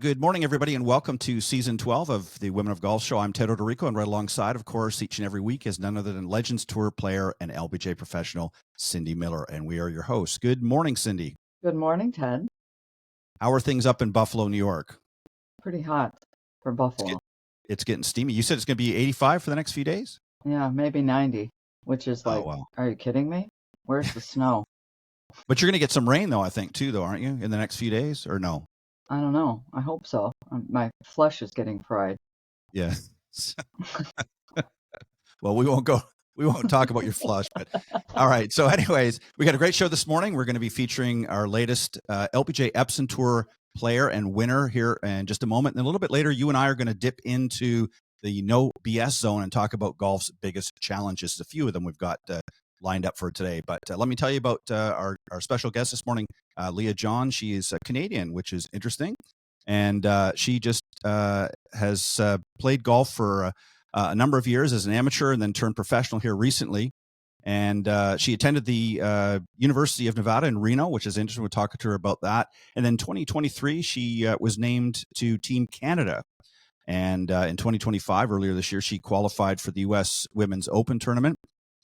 Good morning, everybody, and welcome to Season 12 of the Women of Golf Show. I'm Ted Odorico, and right alongside, of course, each and every week is none other than Legends Tour player and LPGA professional Cindy Miller, and we are your hosts. Good morning, Cindy. Good morning, Ted. How are things up in Buffalo, New York? Pretty hot for Buffalo. It's getting steamy. You said it's going to be 85 for the next few days? Yeah, maybe 90, which is like, wow. Are you kidding me? Where's the snow? But you're going to get some rain, though, I think, too, though, aren't you, in the next few days, or no? I don't know. I hope so. My flesh is getting fried. Yeah. Well, we won't talk about your flush, but all right. So anyways, we got a great show this morning. We're going to be featuring our latest LPGA Epson Tour player and winner here in just a moment. And a little bit later, you and I are going to dip into the no BS zone and talk about golf's biggest challenges. A few of them we've got lined up for today. But let me tell you about our special guest this morning, Leah John. She is a Canadian, which is interesting. And she just has played golf for a number of years as an amateur and then turned professional here recently. And she attended the University of Nevada in Reno, which is interesting. We'll talk to her about that. And then 2023, she was named to Team Canada. And in 2025, earlier this year, she qualified for the U.S. Women's Open tournament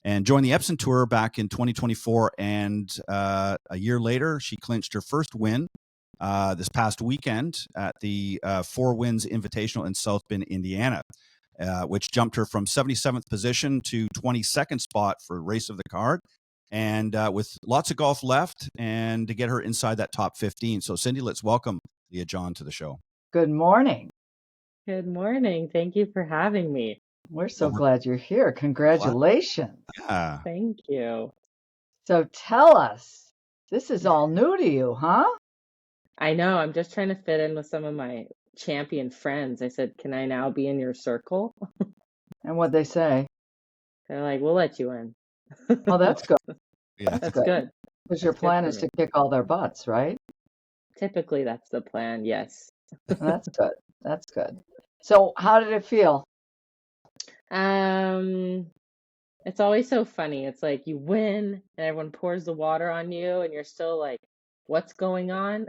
and joined the Epson Tour back in 2024. And a year later, she clinched her first win this past weekend at the Four Winds Invitational in South Bend, Indiana, which jumped her from 77th position to 22nd spot for race of the card. And with lots of golf left and to get her inside that top 15. So, Cindy, let's welcome Leah John to the show. Good morning. Good morning. Thank you for having me. We're so glad you're here. Congratulations. Yeah. Thank you. So tell us, this is all new to you, huh? I know. I'm just trying to fit in with some of my champion friends. I said, can I now be in your circle? And what'd they say? They're like, we'll let you in. Oh, that's good. Yeah. That's good. Because your plan is to kick all their butts, right? Typically, that's the plan. Yes. That's good. That's good. So how did it feel? It's always so funny. It's like you win and everyone pours the water on you and you're still like, what's going on?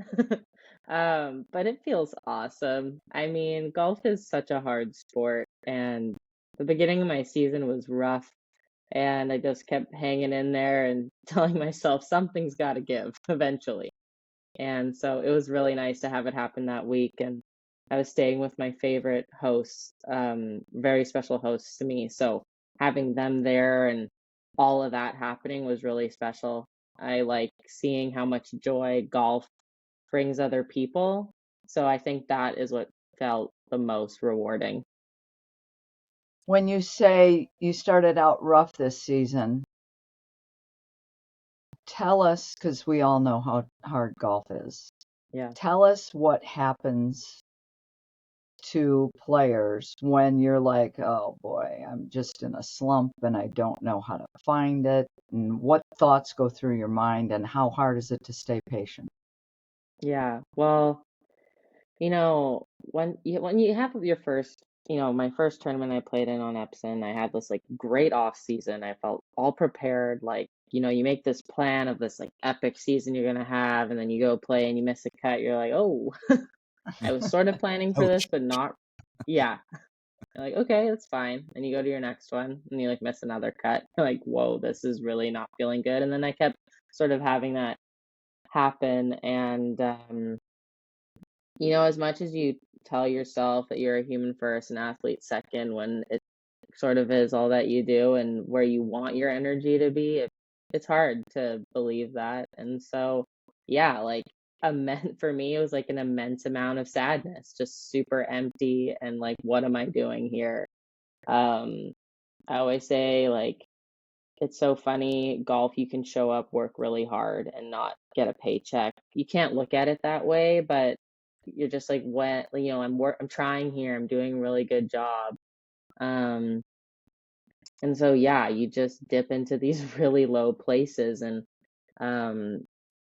But it feels awesome. I mean, golf is such a hard sport, and the beginning of my season was rough, and I just kept hanging in there and telling myself something's got to give eventually. And so it was really nice to have it happen that week. And I was staying with my favorite hosts, very special hosts to me. So having them there and all of that happening was really special. I like seeing how much joy golf brings other people. So I think that is what felt the most rewarding. When you say you started out rough this season, tell us, because we all know how hard golf is. Yeah. Tell us what happens to players when you're like, oh boy, I'm just in a slump and I don't know how to find it. And what thoughts go through your mind and how hard is it to stay patient? Yeah. Well, when you have your first, my first tournament I played in on Epson, I had this like great off season. I felt all prepared. Like, you make this plan of this like epic season you're gonna have, and then you go play and you miss a cut. You're like, oh, I was sort of planning for this, but not. Yeah. You're like, okay, that's fine. And you go to your next one and you like miss another cut. You're like, whoa, this is really not feeling good. And then I kept sort of having that happen. And as much as you tell yourself that you're a human first and athlete second, when it sort of is all that you do and where you want your energy to be, it's hard to believe that. And so, yeah, like for me, it was like an immense amount of sadness, just super empty and like, what am I doing here? I always say, like, it's so funny, golf, you can show up, work really hard and not get a paycheck. You can't look at it that way, but you're just like, what, I'm trying here, I'm doing a really good job. And so, yeah, you just dip into these really low places, and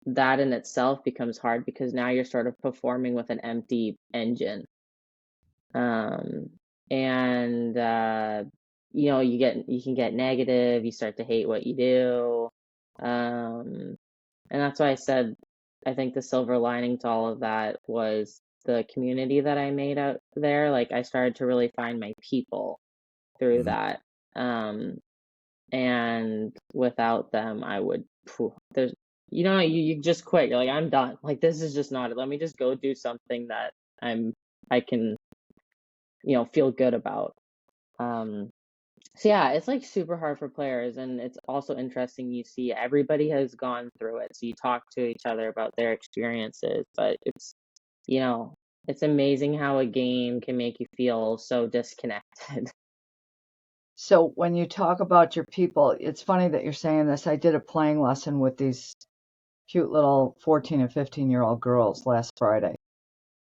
that in itself becomes hard because now you're sort of performing with an empty engine. And you can get negative, you start to hate what you do. And that's why I said, I think the silver lining to all of that was the community that I made out there. Like I started to really find my people through Mhm. that. And without them, I would, there's, you just quit. You're like, I'm done. Like, this is just not it. Let me just go do something that I can, feel good about. So yeah, it's like super hard for players, and it's also interesting. You see everybody has gone through it, so you talk to each other about their experiences, but you know, it's amazing how a game can make you feel so disconnected. So when you talk about your people, it's funny that you're saying this. I did a playing lesson with these cute little 14 and 15-year-old girls last Friday,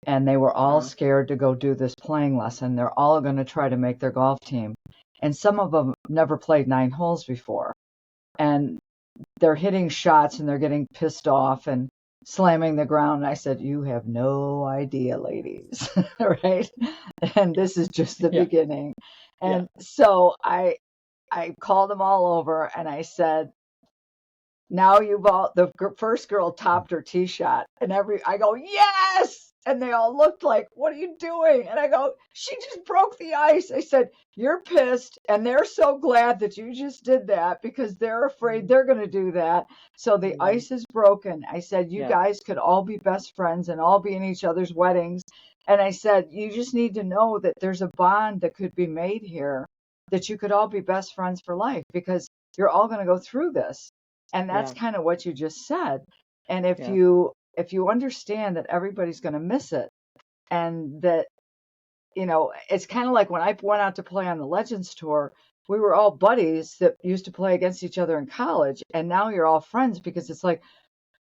and they were all Uh-huh. scared to go do this playing lesson. They're all going to try to make their golf team, and some of them never played 9 holes before, and they're hitting shots and they're getting pissed off and slamming the ground. And I said, you have no idea, ladies, right? And this is just the Yeah, beginning. yeah. And so I called them all over and I said, now you've all, the first girl topped her tee shot, and I go, yes. And they all looked like, what are you doing? And I go, she just broke the ice. I said, you're pissed, and they're so glad that you just did that because they're afraid they're going to do that. So the Mm-hmm. ice is broken. I said, you Yeah, guys could all be best friends and all be in each other's weddings. And I said, you just need to know that there's a bond that could be made here, that you could all be best friends for life because you're all going to go through this. And that's yeah, kind of what you just said. And if yeah, you understand that everybody's going to miss it, and that it's kind of like when I went out to play on the Legends Tour, we were all buddies that used to play against each other in college, and now you're all friends because it's like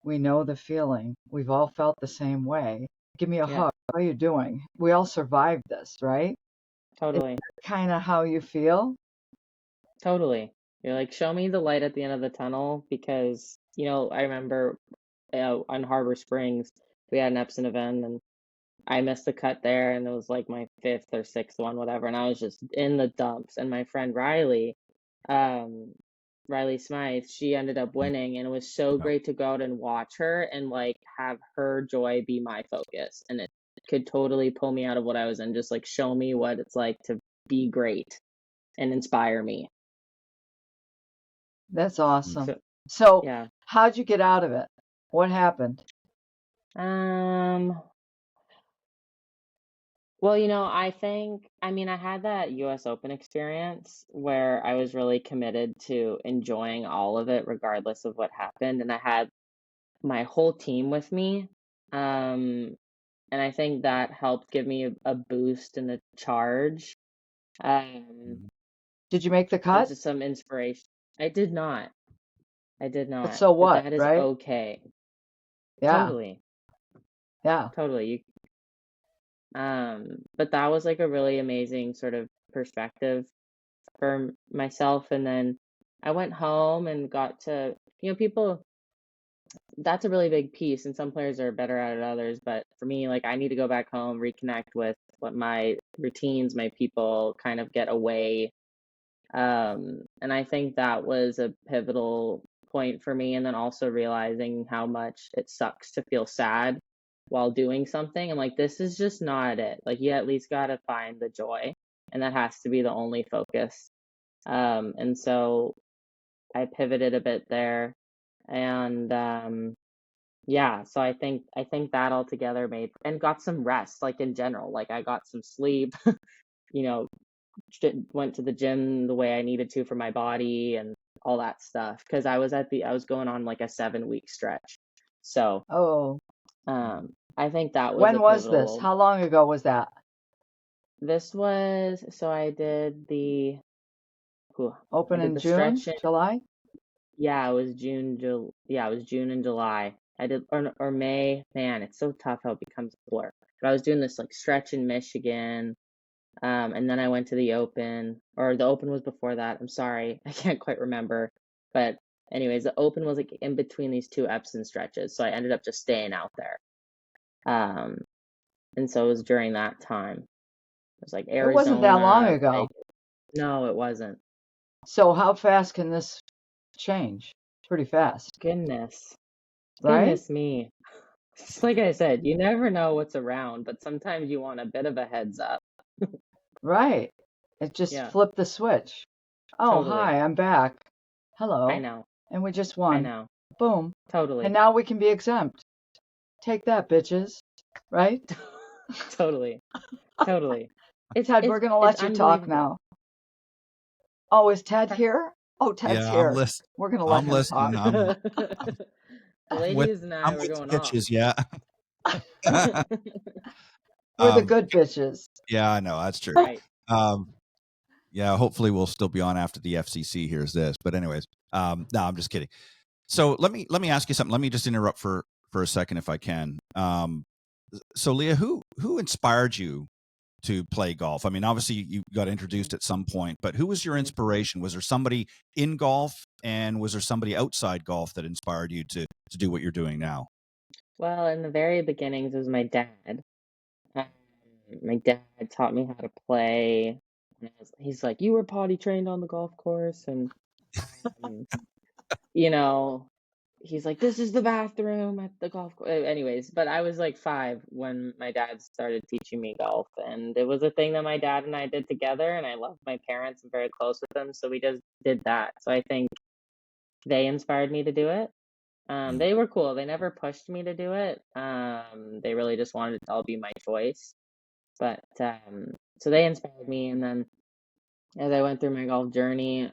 we know the feeling. We've all felt the same way. Give me a yeah, hug. How are you doing? We all survived this, right? Is totally, that kind of how you feel? totally. You're like, show me the light at the end of the tunnel because, I remember on Harbor Springs, we had an Epson event and I missed the cut there and it was like my fifth or sixth one, whatever. And I was just in the dumps. And my friend um, Riley Smythe, she ended up Mhm. winning and it was so Yeah. great to go out and watch her and like have her joy be my focus. And it could totally pull me out of what I was in, just like show me what it's like to be great and inspire me. That's Mhm. awesome. So So, yeah. how'd you get out of it? What happened? Um, well, I had that US Open experience where I was really committed to enjoying all of it regardless of what happened, and I had my whole team with me. Um, and I think that helped give me a boost and a charge. Um, Did you make the and cut? just some inspiration. I did not. I did But not. so But what, that is right? okay. Yeah, Totally. yeah. Totally. But that was like a really amazing sort of perspective for myself. And then I went home and got to, people, that's a really big piece. And some players are better at it than others. But for me, like, I need to go back home, reconnect with what my routines, my people kind of get away. And I think that was a pivotal point for me. And then also realizing how much it sucks to feel sad while doing something. I'm like, this is just not it. Like, you at least got to find the joy. And that has to be the only focus. And so I pivoted a bit there. And yeah, so I think that altogether made and got some rest, like in general. Like I got some sleep, you know, went to the gym the way I needed to for my body and all that stuff. Because I was going on like a 7 week stretch. So Oh, I think that was a when was this? pivotal. How long ago was that? This was so I Open did in the June, stretch in, July? yeah, it was it was June and July. I did or May. Man, it's so tough how it becomes a blur. But I was doing this like stretch in Michigan. And then I went to the Open, or the Open was before that. I'm sorry, I can't quite remember. But anyways, the Open was like in between these two Epson stretches, so I ended up just staying out there. Um, and so it was during that time. It was like It wasn't that long Arizona, ago. Vegas. No, it wasn't. So how fast can this change? Pretty fast, Goodness, right? goodness me. Just like I said, you never know what's around, but sometimes you want a bit of a heads up. Right. It just Yeah, flipped the switch. Oh, totally. hi, I'm back. I Hello. know. And we just I won. know. Boom. Totally. And now we can be exempt. Take that, bitches. Right? Totally. Totally. It's Ted, it's we're going to it's let you talk unbelievable. now. Oh, is Ted here? Oh, Ted's Yeah, I'm here. listening. We're going to let I'm him listening. talk. I'm, The I'm with ladies and I I'm were with going the off. bitches. Yeah. We're the um, good bitches. yeah, I know that's true. Right. Um, yeah, hopefully we'll still be on after the FCC hears this. But anyways, no, I'm just kidding. So let me ask you something. Let me just interrupt for a second if I can. So Leah, who inspired you to play golf? I mean, obviously you got introduced at some point, but who was your Mhm. inspiration? Was there somebody in golf, and was there somebody outside golf that inspired you to do what you're doing now? Well, in the very beginnings, it was my dad. Um, my dad taught me how to play. He's like, "You were potty trained on the golf course," and um, you know, he's like, "This is the bathroom at the golf course." Anyways, but I was like 5 when my dad started teaching me golf, and it was a thing that my dad and I did together. And I love my parents. I'm very close with them, so we just did that. So I think they inspired me to do it. Mm. They were cool. They never pushed me to do it. They really just wanted it to all be my choice. But so they inspired me, and then as I went through my golf journey,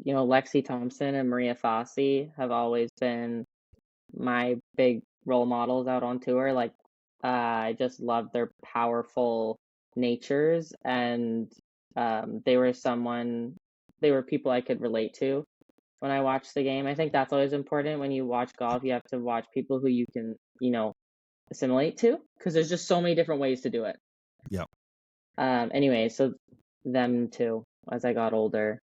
Lexi Thompson and Maria Fossey have always been my big role models out on tour. Like, I just love their powerful natures, and they were people I could relate to when I watched the game. I think that's always important when you watch golf. You have to watch people who you can, assimilate to, because there's just so many different ways to do it. Yeah. Anyway, so them too, as I got older.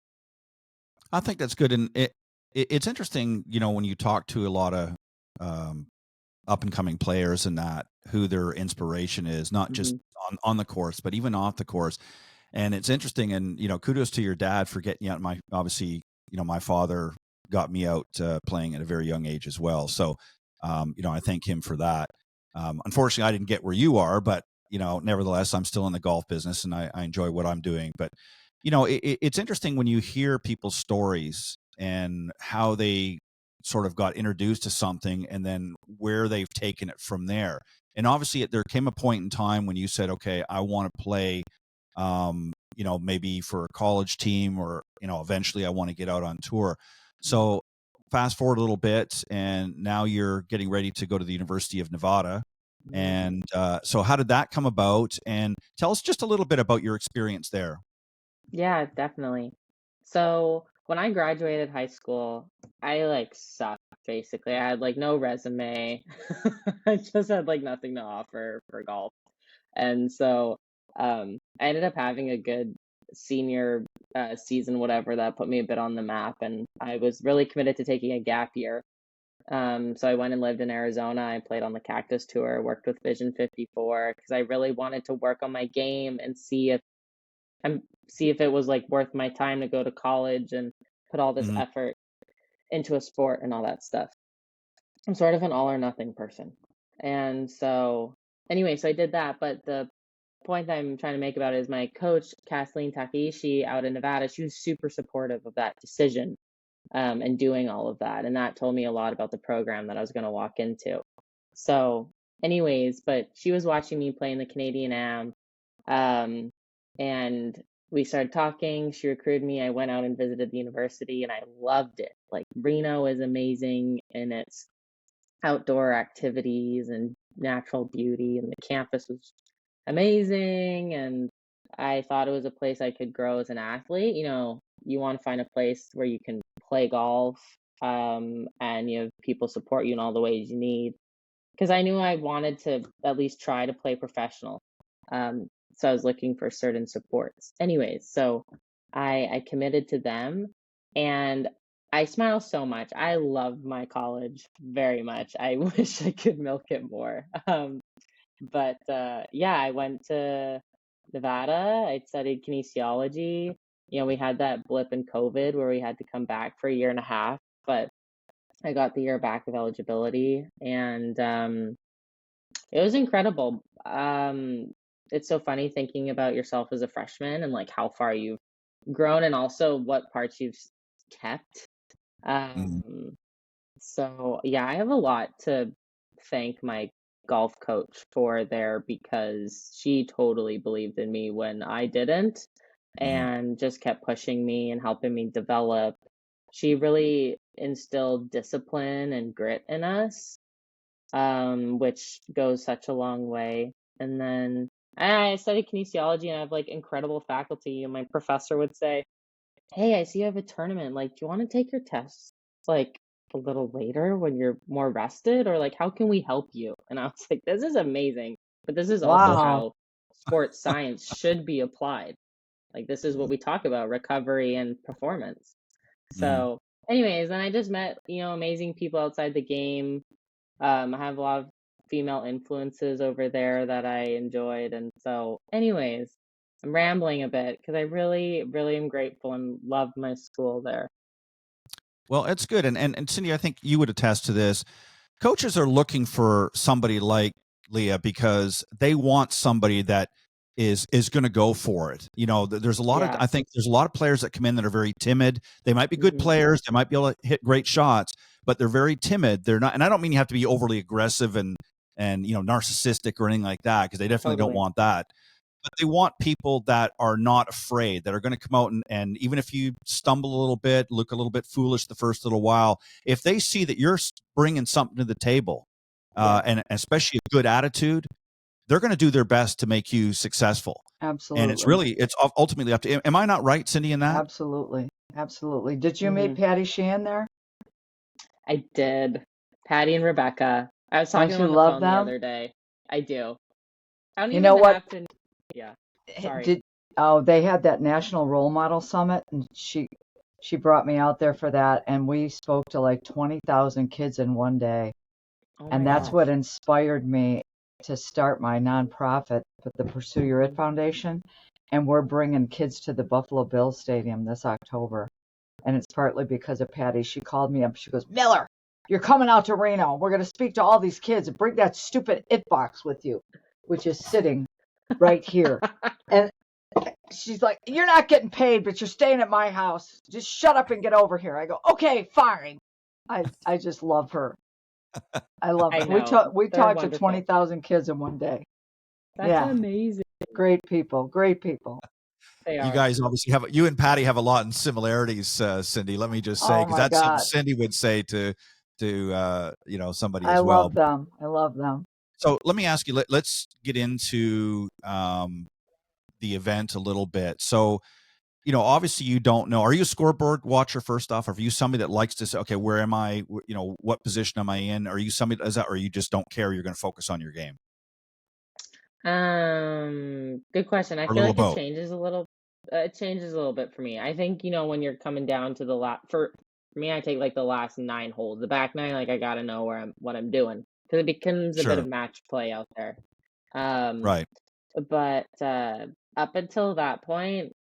I think that's good, and it's interesting, when you talk to a lot of um, up and coming players and that who their inspiration is, not just Hmm. on the course, but even off the course. And it's interesting, and kudos to your dad for getting you out. Obviously, my father got me out playing at a very young age as well. So, I thank him for that. Unfortunately, I didn't get where you are, but nevertheless, I'm still in the golf business and I enjoy what I'm doing. But it's interesting when you hear people's stories and how they sort of got introduced to something and then where they've taken it from there. And obviously, there came a point in time when you said, "Okay, I want to play." Maybe for a college team, or eventually I want to get out on tour. So fast forward a little bit, and now you're getting ready to go to the University of Nevada. Hmm. And so how did that come about? And tell us just a little bit about your experience there. Yeah, definitely. So when I graduated high school, I like sucked basically. I had like no resume. I just had like nothing to offer for golf. And so I ended up having a good senior season, whatever, that put me a bit on the map. And I was really committed to taking a gap year. So I went and lived in Arizona. I played on the Cactus Tour, worked with Vision 54 because I really wanted to work on my game and see if it was like worth my time to go to college and put all this Mhm. effort into a sport and all that stuff. I'm sort of an all or nothing person. And so anyway, so I did that, but the point I'm trying to make about it is my coach, Kathleen Takeishi out in Nevada, she was super supportive of that decision, and doing all of that. And that told me a lot about the program that I was going to walk into. So, anyways, but she was watching me play in the Canadian Am, um, and we started talking. She recruited me. I went out and visited the university, and I loved it. Like, Reno is amazing in its outdoor activities and natural beauty, and the campus was amazing. And I thought it was a place I could grow as an athlete. You want to find a place where you can play golf, and you have people support you in all the ways you need. Because I knew I wanted to at least try to play professional. Um, so I was looking for certain supports. Anyways, so I committed to them, and I smile so much. I love my college very much. I wish I could milk it more. But yeah, I went to Nevada. I studied kinesiology. We had that blip in COVID where we had to come back for a year and a half, but I got the year back of eligibility, and it was incredible. It's so funny thinking about yourself as a freshman and like how far you've grown and also what parts you've kept. Mhm. Um, so yeah, I have a lot to thank my golf coach for there because she totally believed in me when I didn't Mhm. and just kept pushing me and helping me develop. She really instilled discipline and grit in us, which goes such a long way. And then I studied kinesiology and I have like incredible faculty. And my professor would say, "Hey, I see you have a tournament. Like, do you want to take your tests like a little later when you're more rested? Or like, how can we help you?" And I was like, this is amazing. But this is also Wow. how sports science should be applied. Like, this is what we talk about, recovery and performance. Mhm. So, anyways, and I just met, amazing people outside the game. I have a lot of female influences over there that I enjoyed. And so, anyways, I'm rambling a bit because I really, really am grateful and love my school there. Well, it's good, and Cindy, I think you would attest to this. Coaches are looking for somebody like Leah because they want somebody that is going to go for it. There's a lot of Yeah. I think there's a lot of players that come in that are very timid. They might be good Hmm. players, they might be able to hit great shots, but they're very timid. They're not, and I don't mean you have to be overly aggressive and narcissistic or anything like that because they definitely don't Totally. want that. But they want people that are not afraid, that are going to come out and even if you stumble a little bit, look a little bit foolish the first little while, if they see that you're bringing something to the table, Yeah. and especially a good attitude, they're going to do their best to make you successful. And Absolutely. it's ultimately up to. Am I not right, Cindy, in that? Absolutely. Absolutely. Did you Hmm. meet Patty Sheehan there? I did. Patty and Rebecca. I was talking to Don't them you on the love phone the them? other day. I do. I don't You know even what? have to. Yeah. Sorry. Did they had that National Role Model Summit, and she brought me out there for that, and we spoke to like 20,000 kids in one day, Oh and my that's Wow. what gosh. inspired me to start my nonprofit, the Pursue Your It Hmm. Foundation, and we're bringing kids to the Buffalo Bills Stadium this October, and it's partly because of Patty. She called me up. She goes, "Miller, you're coming out to Reno. We're going to speak to all these kids and bring that stupid it box with you, which is sitting right here." And she's like, "You're not getting paid, but you're staying at my house. Just shut up and get over here." I go, "Okay, fine." I just love her. I love I her. know. We They're talked to wonderful. 20,000 kids in one day. That's Yeah, amazing. great people, great people. They You are. guys obviously you and Patty have a lot in similarities, Cindy. Let me just say, Oh because my that's something God, Cindy would say to somebody I as well. love them. I love them. So let me ask you. Let's get into the event a little bit. So obviously you don't know. Are you a scoreboard watcher first off? Or are you somebody that likes to say, okay, where am I? What position am I in? Are you somebody that does that, or you just don't care? You're going to focus on your game, Good question. I or a feel little of like it both? changes a little. It changes a little bit for me. I think, when you're coming down to the for me, I take like the last nine holes. The back nine, like I gotta know what I'm doing because it becomes a bit Sure. of match play out there. Um, Right. but up until that point,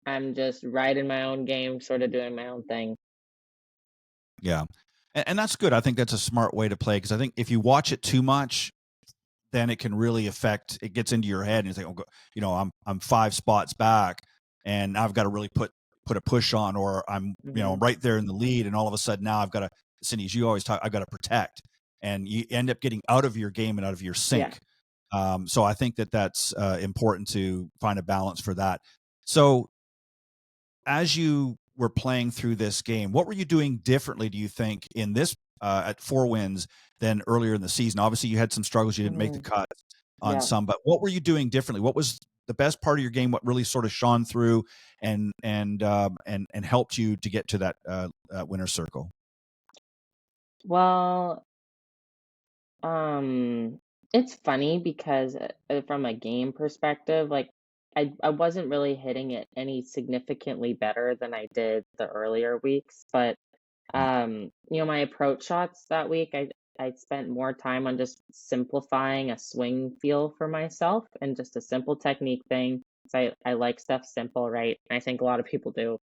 I'm just riding my own game, sort of doing my own thing. Yeah. And that's good. I think that's a smart way to play because I think if you watch it too much, then it can really affect. It gets into your head, and you think, oh, I'm 5 spots back, and I've got to really put a push on, or I'm Hmm. right there in the lead, and all of a sudden now I've got to. Cindy, as you always talk, I've got to protect, and you end up getting out of your game and out of your Yeah. sync. So I think that's important to find a balance for that. So as you were playing through this game, what were you doing differently, do you think, in this at 4 wins than earlier in the season? Obviously, you had some struggles; you didn't make the Hmm. cut on Yeah. some, but what were you doing differently? What was the best part of your game? What really sort of shone through and helped you to get to that winner circle? Well, Um, it's funny because from a game perspective, like I wasn't really hitting it any significantly better than I did the earlier weeks, but Mm. my approach shots that week, I spent more time on just simplifying a swing feel for myself and just a simple technique thing. So I like stuff simple, right? And I think a lot of people do.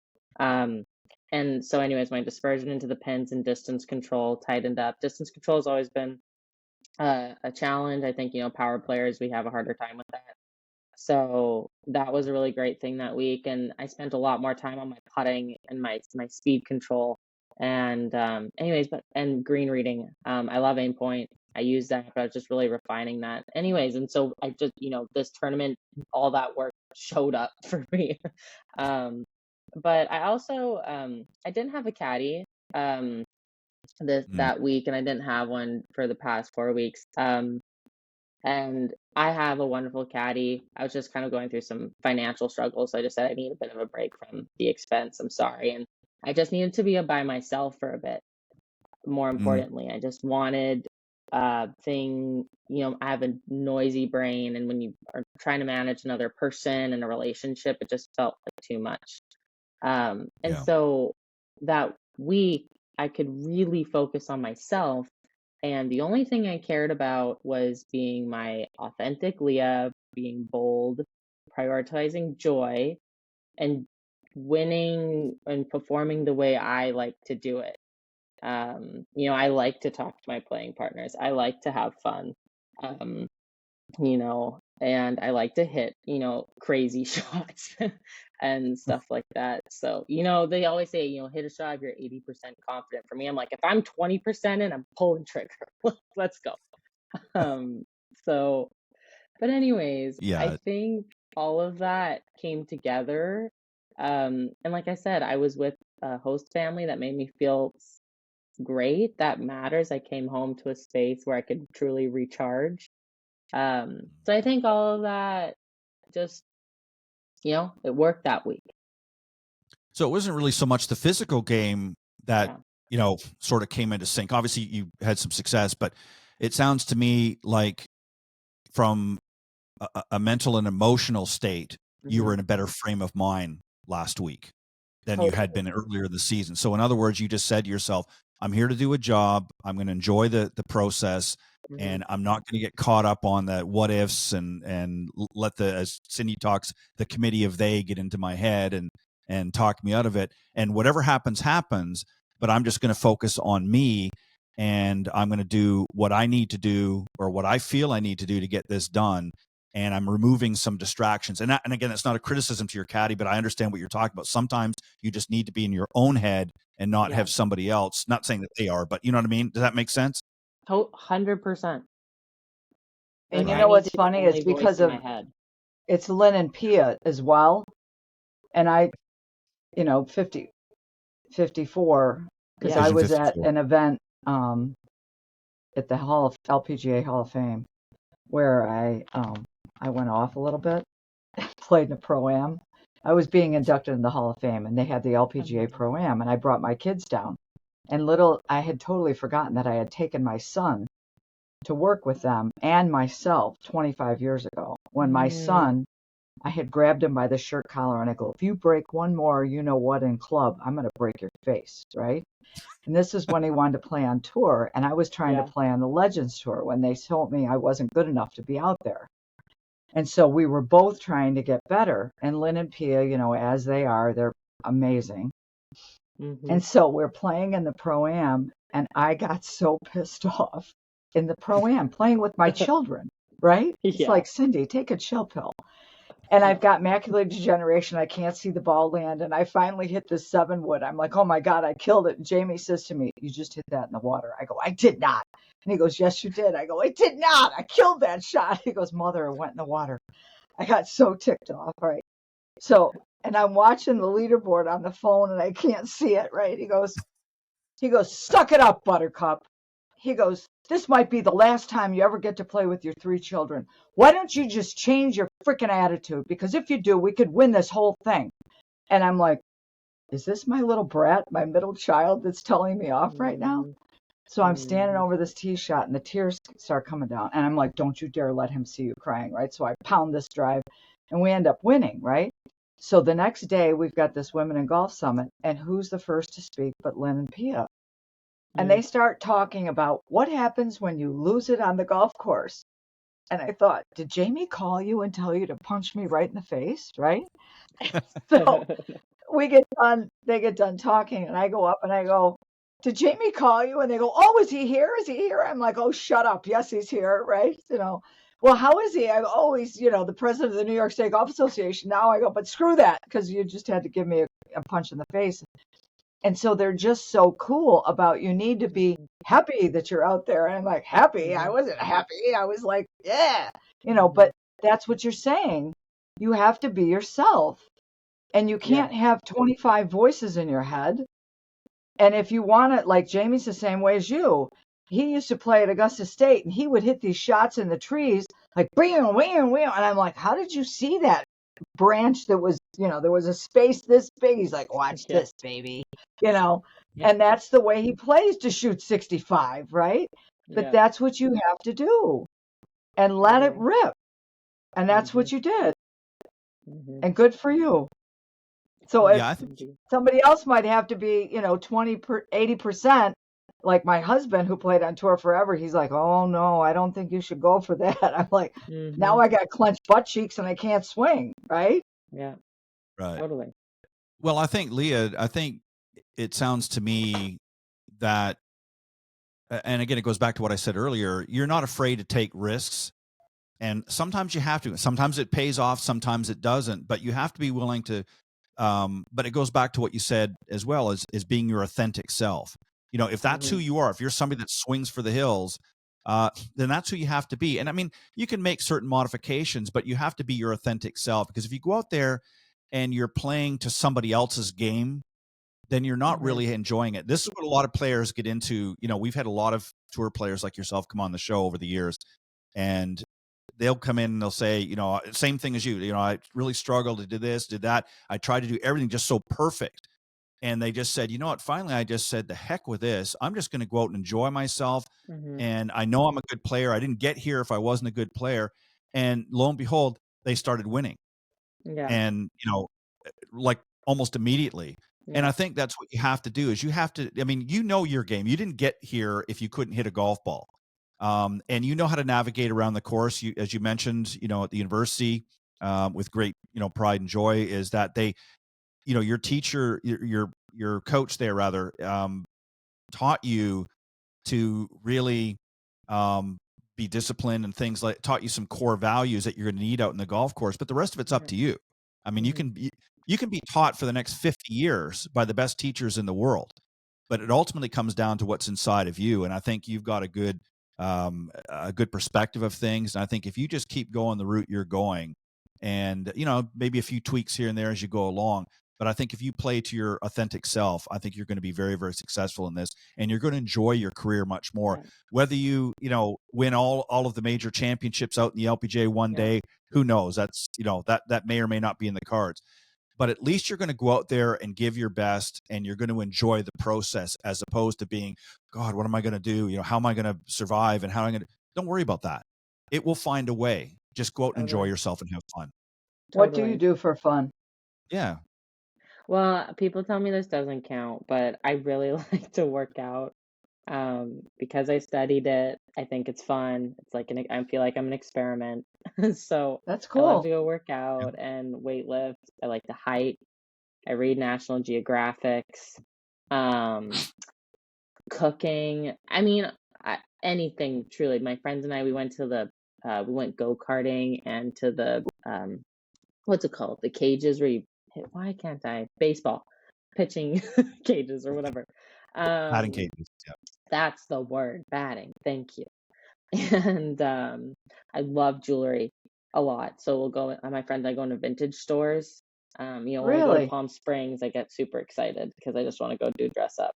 Um, And so anyways, my dispersion into the pins and distance control tightened up. Distance control has always been a challenge. I think, power players, we have a harder time with that. So that was a really great thing that week. And I spent a lot more time on my putting and my speed control. And anyways, and green reading. I love aim point. I use that, but I was just really refining that. Anyways, and so I just, this tournament, all that work showed up for me. But I also I didn't have a caddy Mm, that week, and I didn't have one for the past 4 weeks. And I have a wonderful caddy. I was just kind of going through some financial struggles. So I just said I need a bit of a break from the expense. I'm sorry. And I just needed to be by myself for a bit. More mm, importantly, I just wanted I have a noisy brain, and when you are trying to manage another person and a relationship, it just felt like too much. And yeah. so that week I could really focus on myself, and the only thing I cared about was being my authentic Leah, being bold, prioritizing joy, and winning and performing the way I like to do it. I like to talk to my playing partners. I like to have fun. Um, and I like to hit, crazy shots and stuff like that. So, they always say, hit a shot if you're 80% confident. For me, I'm like, if I'm 20% and I'm pulling trigger, let's go. Um, so, but anyways, I Yeah. think all of that came together. And like I said, I was with a host family that made me feel great. That matters. I came home to a space where I could truly recharge. So I think all of that just, it worked that week. So it wasn't really so much the physical game that, Yeah. sort of came into sync. Obviously, you had some success, but it sounds to me like from a mental and emotional state, you were Hmm. in a better frame of mind last week than you had Totally. been earlier in the season. So in other words, you just said to yourself, I'm here to do a job. I'm going to enjoy the process, Hmm. and I'm not going to get caught up on the what ifs and let the, as Cindy talks, the committee of they get into my head and talk me out of it. And whatever happens, happens, but I'm just going to focus on me, and I'm going to do what I need to do or what I feel I need to do to get this done. And I'm removing some distractions. And again, it's not a criticism to your caddy, but I understand what you're talking about. Sometimes you just need to be in your own head and not Yeah. have somebody else. Not saying that they are, but you know what I mean? Does that make sense? 100%. And Like you I know need what's to be the funny? It's only voice because in my of head. it's Lynn and Pia as well. And I, 54, because Yeah. I Vision was at 54. an event at the LPGA Hall of Fame where I went off a little bit, played in a pro-am. I was being inducted in the Hall of Fame, and they had the LPGA Amazing. pro-am, and I brought my kids down. And I had totally forgotten that I had taken my son to work with them and myself 25 years ago. When my Mm. son, I had grabbed him by the shirt collar and I go, if you break one more, you know what, in club, I'm going to break your face, right? And this is when he wanted to play on tour, and I was trying to Yeah. play on the Legends Tour when they told me I wasn't good enough to be out there. And so we were both trying to get better. And Lynn and Pia, as they are, they're amazing. Hmm. And so we're playing in the Pro-Am, and I got so pissed off in the Pro-Am playing with my children, right? It's Yeah. like, Cindy, take a chill pill. And I've No. got macular degeneration. I can't see the ball land. And I finally hit the 7-wood. I'm like, oh my God, I killed it. And Jamie says to me, you just hit that in the water. I go, I did not. And he goes, yes, you did. I go, I did not. I killed that shot. He goes, mother, it went in the water. I got so ticked off, right? So, and I'm watching the leaderboard on the phone and I can't see it, right? He goes, suck it up, Buttercup. He goes, this might be the last time you ever get to play with your 3 children. Why don't you just change your freaking attitude? Because if you do, we could win this whole thing. And I'm like, is this my little brat, my middle child that's telling me off right now? Hmm. So I'm standing Hmm. over this tee shot and the tears start coming down. And I'm like, don't you dare let him see you crying, right? So I pound this drive and we end up winning, right? So the next day we've got this Women in Golf Summit, and who's the first to speak but Lynn and Pia? And they start talking about what happens when you lose it on the golf course. And I thought, did Jamie call you and tell you to punch me right in the face, right? So they get done talking, and I go up and I go, "Did Jamie call you?" And they go, "Oh, is he here? Is he here?" I'm like, "Oh, shut up. Yes, he's here, right?" Well, how is he? I go, "Oh, he's, the president of the New York State Golf Association." Now I go, "But screw that, because you just had to give me a punch in the face." And so they're just so cool about, you need to be happy that you're out there. And I'm like, happy? I wasn't happy. I was like, yeah, but that's what you're saying. You have to be yourself, and you can't have 25 voices in your head. And if you want to, like Jamie's the same way as you. He used to play at Augusta State, and he would hit these shots in the trees like, wham, wham, wham. And I'm like, how did you see that branch that was, there was a space this big? He's like, watch this, baby. And that's the way he plays to shoot 65, right? But that's what you have to do, and let it rip. And that's what you did. And good for you. So Yeah, somebody else might have to be, 80%, like my husband who played on tour forever. He's like, oh no, I don't think you should go for that. I'm like, now I got clenched butt cheeks and I can't swing, right? Yeah. right. Totally. Well, I think, Leah, it sounds to me that, and again, it goes back to what I said earlier, you're not afraid to take risks. And sometimes you have to. Sometimes it pays off, sometimes it doesn't. But you have to be willing to. But it goes back to what you said as well, is being your authentic self. If that's who you are, if you're somebody that swings for the hills, then that's who you have to be. And I mean, you can make certain modifications, but you have to be your authentic self. Because if you go out there and you're playing to somebody else's game, then you're not really enjoying it. This is what a lot of players get into. We've had a lot of tour players like yourself come on the show over the years, and they'll come in and they'll say, same thing as you, I really struggled to do this, did that. I tried to do everything just so perfect. And they just said, you know what, finally, I just said, the heck with this. I'm just going to go out and enjoy myself. And I know I'm a good player. I didn't get here if I wasn't a good player. And lo and behold, they started winning. And, like almost immediately. And I think that's what you have to do, is you have to, your game. You didn't get here if you couldn't hit a golf ball. And you know how to navigate around the course. As you mentioned, at the university, with great, pride and joy, is that they, your teacher, your coach there rather, taught you to really be disciplined and things like, taught you some core values that you're going to need out in the golf course. But the rest of it's up to you. I mean, you can be taught for the next 50 years by the best teachers in the world, but it ultimately comes down to what's inside of you. And I think you've got a good perspective of things. And I think if you just keep going the route you're going, and maybe a few tweaks here and there as you go along, but I think if you play to your authentic self, I think you're going to be very, very successful in this, and you're going to enjoy your career much more. Whether you win all of the major championships out in the LPGA one day, who knows? That's that may or may not be in the cards. But at least you're going to go out there and give your best, and you're going to enjoy the process, as opposed to being, God, what am I going to do? How am I going to survive? And how am I going to? Don't worry about that. It will find a way. Just go out and enjoy yourself and have fun. What do you do for fun? Yeah. Well, people tell me this doesn't count, but I really like to work out. Because I studied it, I think it's fun. It's like I feel like I'm an experiment. So That's I love cool. to go work out and weightlift. I like to hike. I read National Geographics. Cooking. I mean, anything truly. My friends and I, we went go-karting and to the what's it called? The cages where you hit, why can't I? Baseball pitching cages or whatever. Batting cages. Yeah. That's the word, batting. Thank you. And I love jewelry a lot. So we'll go, my friends, I go into vintage stores. When I go to Palm Springs, I get super excited because I just want to go do dress up.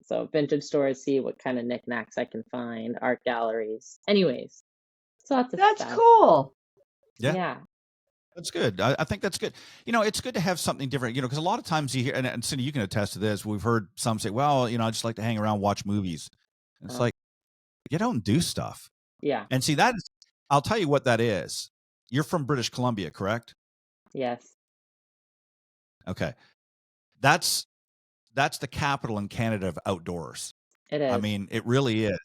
So vintage stores, see what kind of knickknacks I can find, art galleries. Anyways, it's lots of stuff. That's cool. Yeah. That's good. I think that's good. It's good to have something different, because a lot of times you hear, and Cindy, you can attest to this. We've heard some say, well, I just like to hang around, watch movies. And it's like, get out and do stuff. Yeah. And see, I'll tell you what that is. You're from British Columbia, correct? Yes. Okay. That's the capital in Canada of outdoors. It is. I mean, it really is,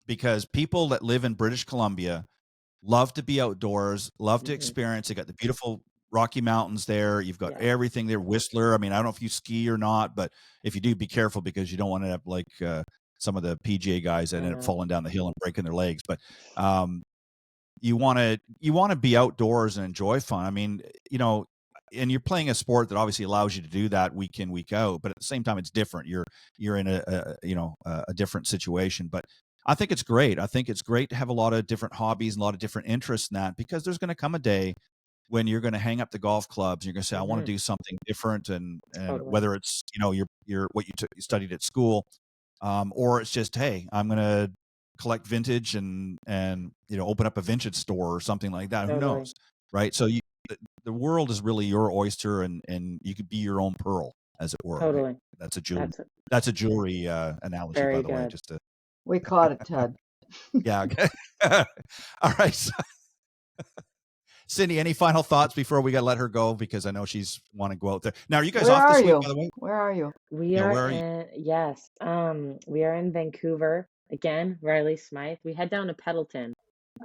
because people that live in British Columbia love to be outdoors, love to experience. They got the beautiful Rocky Mountains there. You've got Yeah. everything there. Whistler. I mean, I don't know if you ski or not, but if you do, be careful because you don't want to end up like some of the PGA guys that I end up know. falling down the hill and breaking their legs. But you want to be outdoors and enjoy fun. I mean, and you're playing a sport that obviously allows you to do that week in, week out, but at the same time it's different. You're in a different situation. But I think it's great. I think it's great to have a lot of different hobbies and a lot of different interests in that, because there's going to come a day when you're going to hang up the golf clubs and you're going to say, I want to do something different. And Totally. whether it's, your what you studied at school, or it's just, hey, I'm going to collect vintage and open up a vintage store or something like that. Totally. Who knows? Right. So the world is really your oyster, and you could be your own pearl, as it were. Totally. Right? That's a jewelry analogy, Very by the way. good. Just to We caught it, Ted. yeah. Okay. All right. So, Cindy, any final thoughts before we got to let her go, because I know she's want to go out there. Now, are you guys Where off this are week, you? by the way? Where are you? We Yeah, are where are you? yes. We are in Vancouver again. Riley Smythe. We head down to Pendleton,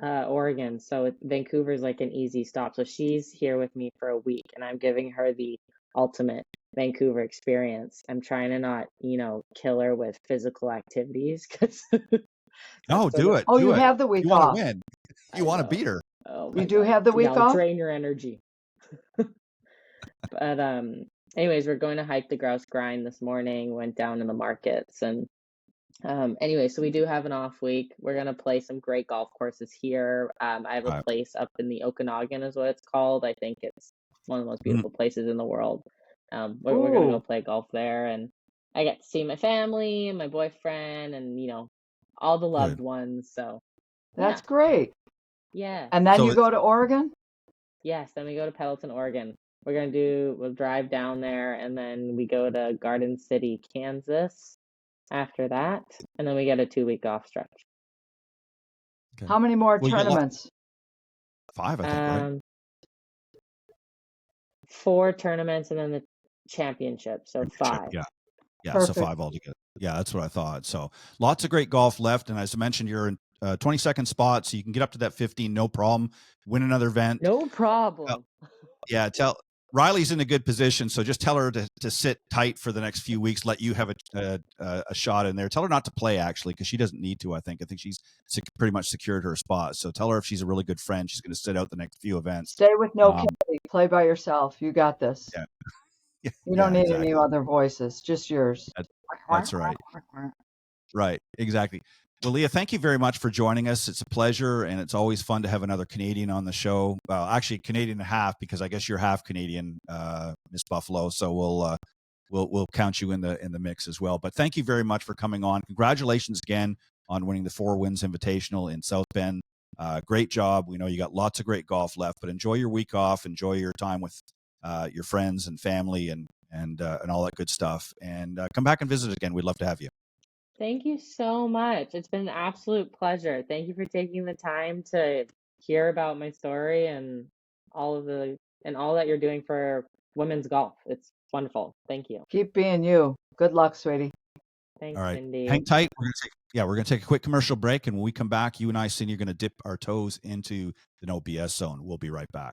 Oregon. So Vancouver is like an easy stop. So she's here with me for a week, and I'm giving her the ultimate Vancouver experience. I'm trying to not, kill her with physical activities, because No, do it. Oh, do you it. have the week You want to off. win. I You want to know. beat her. Oh my You do God. have the week Yeah, I'll off? drain your energy. But anyways, we're going to hike the Grouse Grind this morning. Went down in the markets, and anyway, so we do have an off week. We're gonna play some great golf courses here. I have a Right. place up in the Okanagan, is what it's called. I think it's one of the most beautiful places in the world. We're gonna go Ooh, play golf there, and I get to see my family and my boyfriend, and all the loved Good. ones. So that's yeah, great. yeah. And then So you go to Oregon? Yes, then we go to Pendleton, Oregon. We'll drive down there, and then we go to Garden City, Kansas after that, and then we get a 2-week off stretch. Okay. How many more Well, you got tournaments? 5, I think, right? 4 tournaments and then the championship, so 5. Yeah. Yeah. So Perfect. 5 altogether. Yeah, that's what I thought. So lots of great golf left. And as I mentioned, you're in 22nd spot, so you can get up to that 15, no problem. Win another event. No problem. Yeah, Riley's in a good position, so just tell her to sit tight for the next few weeks. Let you have a shot in there. Tell her not to play, actually, because she doesn't need to. I think she's pretty much secured her spot. So tell her if she's a really good friend, she's going to sit out the next few events. Stay with no Kelly. Play by yourself. You got this. Yeah. You don't need exactly. any other voices, just yours. That's right. Right, exactly. Well, Leah, thank you very much for joining us. It's a pleasure, and it's always fun to have another Canadian on the show. Well, actually, Canadian and a half, because I guess you're half Canadian, Miss Buffalo. So we'll count you in the mix as well. But thank you very much for coming on. Congratulations again on winning the 4 Winds Invitational in South Bend. Great job. We know you got lots of great golf left, but enjoy your week off. Enjoy your time with your friends and family and all that good stuff. And come back and visit again. We'd love to have you. Thank you so much. It's been an absolute pleasure. Thank you for taking the time to hear about my story and all that you're doing for women's golf. It's wonderful. Thank you. Keep being you. Good luck, sweetie. Thanks, All right. Cindy. Hang tight. We're going to take a quick commercial break. And when we come back, you and I, Cindy, are going to dip our toes into the no BS zone. We'll be right back.